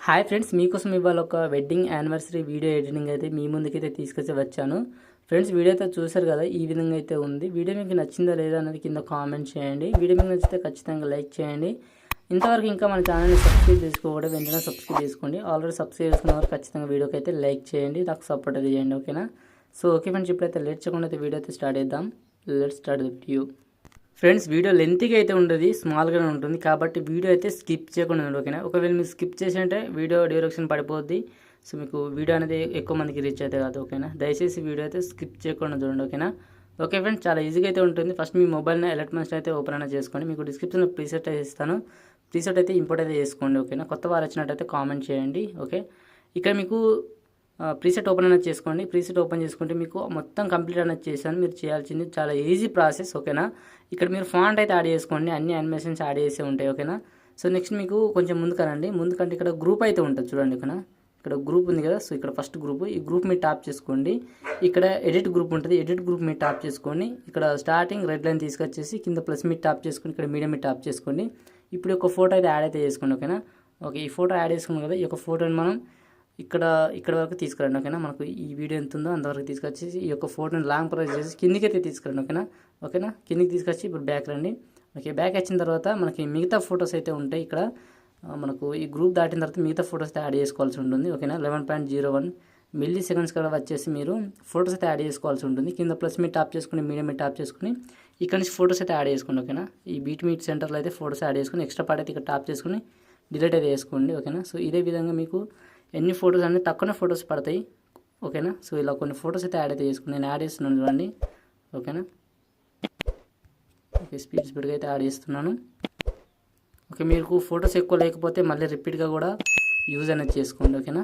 Hi friends, మీకోసం ఇవాళ ఒక వెడ్డింగ్ యానివర్సరీ వీడియో ఎడిటింగ్ అయితే మీ ముందుకైతే తీసుకొచ్చి వచ్చాను. ఫ్రెండ్స్, వీడియో అయితే చూసారు కదా, ఈ విధంగా అయితే ఉంది. వీడియో మీకు నచ్చిందా లేదా అనేది కింద కామెంట్ చేయండి. వీడియో మీకు నచ్చితే ఖచ్చితంగా లైక్ చేయండి. ఇంతవరకు ఇంకా మన ఛానల్ని సబ్స్క్రైబ్ చేసుకోవడం వెంటనే సబ్స్క్రైబ్ చేసుకోండి. ఆల్రెడీ సబ్స్క్రైబ్ చేసుకున్న వారు ఖచ్చితంగా వీడియోకి అయితే లైక్ చేయండి, నాకు సపోర్ట్ అయితే చేయండి. ఓకేనా? సో ఓకే ఫ్రెండ్స్, ఇప్పుడైతే లేట్ చేయకుండా అయితే వీడియో అయితే స్టార్ట్ చేద్దాం. Let's start the video. Friends, video లెంత్గా అయితే ఉండదు, స్మాల్గానే ఉంటుంది కాబట్టి వీడియో అయితే స్కిప్ చేయకుండా ఉండండి. ఓకేనా? ఒకవేళ మీరు స్కిప్ చేసింటే వీడియో డ్యూరేషన్ పడిపోద్ది. సో మీకు వీడియో అనేది ఎక్కువ మందికి రీచ్ అయితే కాదు. ఓకేనా? దయచేసి వీడియో అయితే స్కిప్ చేయకుండా చూడండి. ఓకేనా? ఓకే ఫ్రెండ్స్, చాలా ఈజీగా అయితే ఉంటుంది. ఫస్ట్ మీ మొబైల్ని ఎలక్ట్రానిక్స్ అయితే ఓపెన్ అయినా చేసుకోండి. మీకు డిస్క్రిప్షన్లో ప్రీసెట్ అయితే ఇస్తాను. ప్రీసెట్ అయితే ఇంపోర్ట్ అయితే చేసుకోండి. ఓకేనా? కొత్త వారు వచ్చినట్టయితే కామెంట్ చేయండి. ఓకే, ఇక్కడ మీకు ప్రీసెట్ ఓపెన్ అనేది చేసుకోండి. ప్రీసెట్ ఓపెన్ చేసుకుంటే మీకు మొత్తం కంప్లీట్ అనేది చేశాను. మీరు చేయాల్సింది చాలా ఈజీ ప్రాసెస్. ఓకేనా? ఇక్కడ మీరు ఫాంట్ అయితే యాడ్ చేసుకోండి, అన్ని యానిమేషన్స్ యాడ్ చేసే ఉంటాయి. ఓకేనా? సో నెక్స్ట్ మీకు కొంచెం ముందుకనండి. ముందుకంటే ఇక్కడ గ్రూప్ అయితే ఉంటుంది చూడండి. ఓకేనా? ఇక్కడ గ్రూప్ ఉంది కదా, సో ఇక్కడ ఫస్ట్ గ్రూప్, ఈ గ్రూప్ మీరు టాప్ చేసుకోండి. ఇక్కడ ఎడిట్ గ్రూప్ ఉంటుంది, ఎడిట్ గ్రూప్ మీరు టాప్ చేసుకోండి. ఇక్కడ స్టార్టింగ్ రెడ్ లైన్ తీసుకొచ్చేసి కింద ప్లస్ మీరు టాప్ చేసుకోండి. ఇక్కడ మీడియం మీరు టాప్ చేసుకోండి. ఇప్పుడు ఒక ఫోటో అయితే యాడ్ అయితే చేసుకోండి. ఓకేనా? ఓకే, ఈ ఫోటో యాడ్ చేసుకున్నాం కదా, ఈ యొక్క ఫోటోని మనం ఇక్కడ వరకు తీసుకురండి. ఓకేనా? మనకు ఈ వీడియో ఎంత ఉందో అంతవరకు తీసుకొచ్చేసి ఈ యొక్క ఫోటోని లాంగ్ ప్రెస్ చేసి కిందికి అయితే తీసుకురండి. ఓకేనా? కిందికి తీసుకొచ్చి ఇప్పుడు బ్యాక్ రండి. ఓకే, బ్యాక్ వచ్చిన తర్వాత మనకి మిగతా ఫొటోస్ అయితే ఉంటాయి. ఇక్కడ మనకు ఈ గ్రూప్ దాటిన తర్వాత మిగతా ఫొటోస్ అయితే యాడ్ చేసుకోవాల్సి ఉంటుంది. ఓకేనా? 11.01 మిల్లీ సెకండ్స్ కూడా వచ్చేసి మీరు ఫొటోస్ అయితే యాడ్ చేసుకోవాల్సి ఉంటుంది. కింద ప్లస్ మీరు టాప్ చేసుకుని మీడియం మీరు టాప్ చేసుకుని ఇక్కడ నుంచి ఫొటోస్ అయితే యాడ్ చేసుకోండి. ఓకేనా? ఈ బీట్ మీట్ సెంటర్లో అయితే ఫొటోస్ యాడ్ చేసుకుని ఎక్స్ట్రా పార్ట్ అయితే ఇక్కడ టాప్ చేసుకుని డిలీట్ అయితే చేసుకోండి. ఓకేనా? సో ఇదే విధంగా మీకు ఎన్ని ఫొటోస్ అన్నీ తక్కువనే ఫొటోస్ పడతాయి. ఓకేనా? సో ఇలా కొన్ని ఫొటోస్ అయితే యాడ్ అయితే చేసుకుని నేను యాడ్ చేస్తున్నాను చూడండి. ఓకేనా? ఓకే, స్పీడ్గా అయితే యాడ్ చేస్తున్నాను. ఓకే, మీకు ఫొటోస్ ఎక్కువ లేకపోతే మళ్ళీ రిపీట్గా కూడా యూజ్ అనేది చేసుకోండి. ఓకేనా?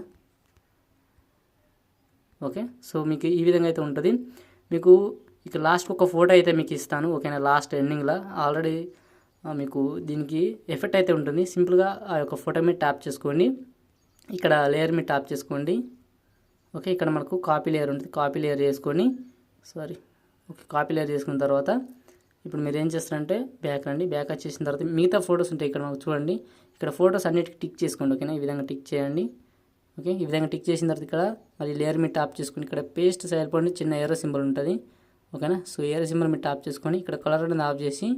ఓకే, సో మీకు ఈ విధంగా అయితే ఉంటుంది. మీకు ఇక లాస్ట్ ఒక ఫోటో అయితే మీకు ఇస్తాను. ఓకేనా? లాస్ట్ ఎండింగ్లో ఆల్రెడీ మీకు దీనికి ఎఫెక్ట్ అయితే ఉంటుంది. సింపుల్గా ఆ యొక్క ఫోటో మీద ట్యాప్ చేసుకోండి. ఇక్కడ లేయర్ మీద ట్యాప్ చేసుకోండి. ఓకే, ఇక్కడ మనకు కాపీ లేయర్ ఉంటుంది, కాపీ లేయర్ చేసుకొని ఓకే, కాపీ లేయర్ చేసుకున్న తర్వాత ఇప్పుడు మీరు ఏం చేస్తారంటే బ్యాక్ రండి. బ్యాక్ వచ్చేసిన తర్వాత మిగతా ఫొటోస్ ఉంటాయి ఇక్కడ మనకు చూడండి. ఇక్కడ ఫొటోస్ అన్నిటికీ టిక్ చేసుకోండి. ఓకేనా? ఈ విధంగా టిక్ చేయండి. ఓకే, ఈ విధంగా టిక్ చేసిన తర్వాత ఇక్కడ మరి లేయర్ మీద ట్యాప్ చేసుకుని ఇక్కడ పేస్ట్ సైడ్ పడి చిన్న ఎర్ర సింబల్ ఉంటుంది. ఓకేనా? సో ఎర్ర సింబల్ మీద ట్యాప్ చేసుకొని ఇక్కడ కలర్ అనేది ఆఫ్ చేసి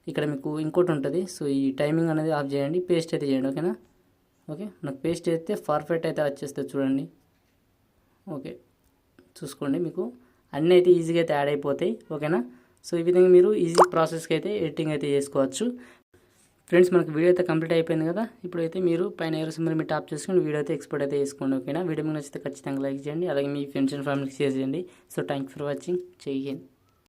ఇక్కడ మీకు ఇంకోటి ఉంటుంది. సో ఈ టైమింగ్ అనేది ఆఫ్ చేయండి, పేస్ట్ అయితే చేయండి. ఓకేనా? ఓకే, నాకు పేస్ట్ అయితే పర్ఫెక్ట్ అయితే వచ్చేస్తుంది చూడండి. ఓకే, చూసుకోండి, మీకు అన్నీ అయితే ఈజీగా అయితే యాడ్ అయిపోతాయి. ఓకేనా? సో ఈ విధంగా మీరు ఈజీ ప్రాసెస్కి అయితే ఎడిటింగ్ అయితే చేసుకోవచ్చు. ఫ్రెండ్స్, మనకు వీడియో అయితే కంప్లీట్ అయిపోయింది కదా. ఇప్పుడైతే మీరు పైన ఏరో సింబల్ మీరు టాప్ చేసుకుని వీడియో అయితే ఎక్స్పోర్ట్ అయితే చేసుకోండి. ఓకేనా? వీడియో మీకు నచ్చితే ఖచ్చితంగా లైక్ చేయండి, అలాగే మీ ఫ్రెండ్స్ అండ్ ఫ్యామిలీకి షేర్ చేయండి. So thank for watching. జై హింద్.